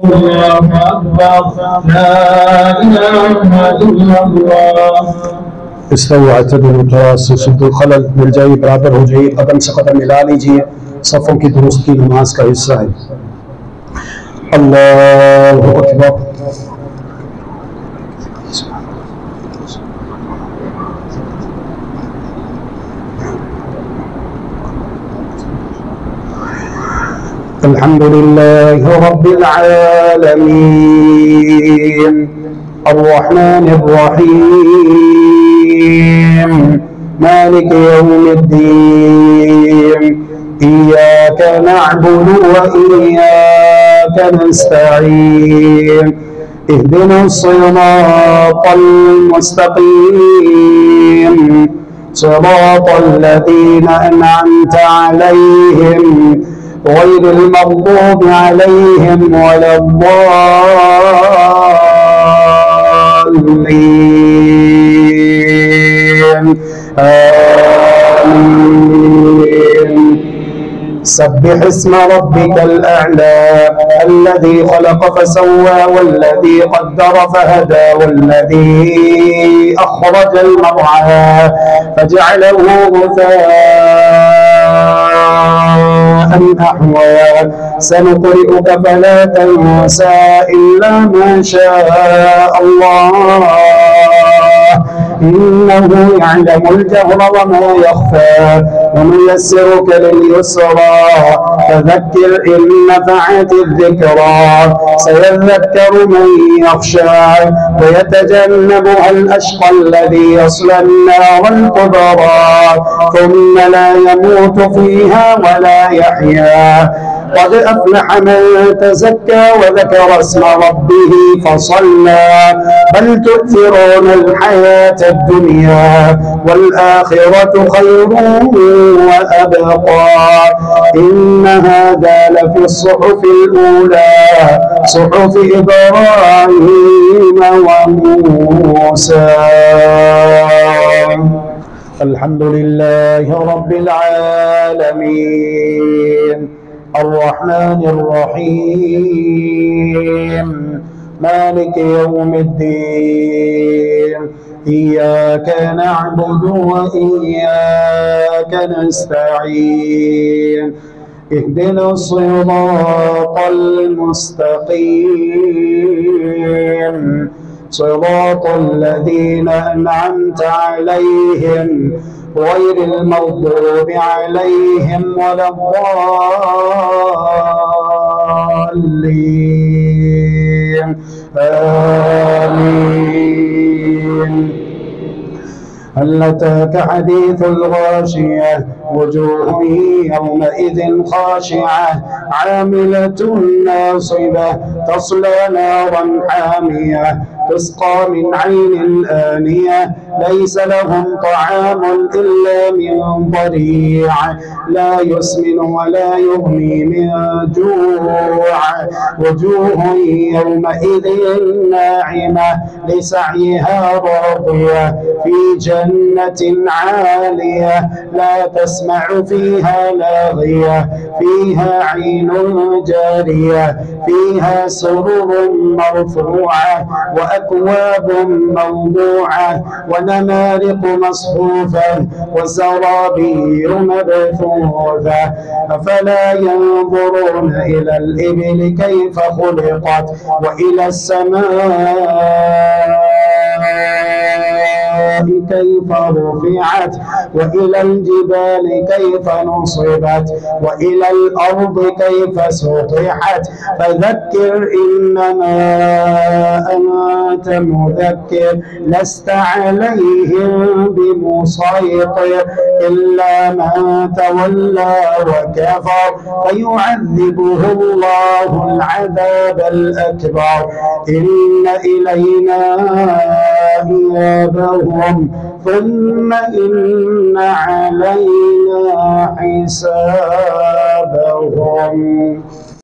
الله أكبر لا إله إلا الله। استووا اعتدلوا तरासू सुद्दू खलल मिल जाइए, बराबर हो जाइए, कदम से कदम मिला लीजिए। सफ़ों की दुरुस्ती नमाज का हिस्सा है। अल्लाहु अकबर। अल्हम्दुलिल्लाहि रब्बिल आलमीन अर्रहमानिर रहीम मालिक यौमिद्दीन इय्याका नअबुदु व इय्याका नस्तईन इहदिनस सिरातल मुस्तकीम सिरातल लज़ीना अनअमता अलैहिम غير المغضوب عليهم ولا الضالين آمين سبح اسم ربك الأعلى الذي خلق فسوى والذي قدر فهدى والذي أخرج المرعى فجعله غثاء أحوى سنقرئك فلا تنسى إلا ما شاء الله إنه يعلم الجهر وما يخفى ونيسرك لليسرى فذكر إن نفعت الذكرى سيذكر من يخشى ويتجنبها الأشقى الذي يصلى النار الكبرى ثم لا يموت فيها ولا يحيا قد أفلح من تزكى وذكر اسم ربه فصلى بل تؤثرون الحياة الدنيا والآخرة خير وأبقى إن هذا لفي الصحف الأولى صحف إبراهيم وموسى. الحمد لله رب العالمين الرحمن الرحيم مالك يوم الدين إياك نعبد وإياك نستعين اهدنا الصراط المستقيم صراط الذين أنعمت عليهم غير المغضوب عليهم ولا الضالين آمين. هل أتاك حديث الغاشية وجوه يومئذ خاشعة عاملة ناصبة تصلى نارا حامية تسقى من عين آنية ليس لهم طعام إلا من ضريع لا يسمن ولا يغني من جوع وجوه يومئذ ناعمة لسعيها راضية في جنة عالية لا تسمع فيها لاغية فيها عين جارية فيها سرر مرفوعة وأكواب موضوعة ونمارق مصفوفة وزرابي مبثوثة أفلا ينظرون إلى الإبل كيف خلقت وإلى السماء كيف رفعت وإلى الجبال كيف نصبت وإلى الأرض كيف سطحت فذكر إنما أنت مذكر لست عليهم بمسيطر إلا من تولى وكفر فيعذبه الله العذاب الأكبر إن إلينا إيابهم ثم إن علينا حسابهم.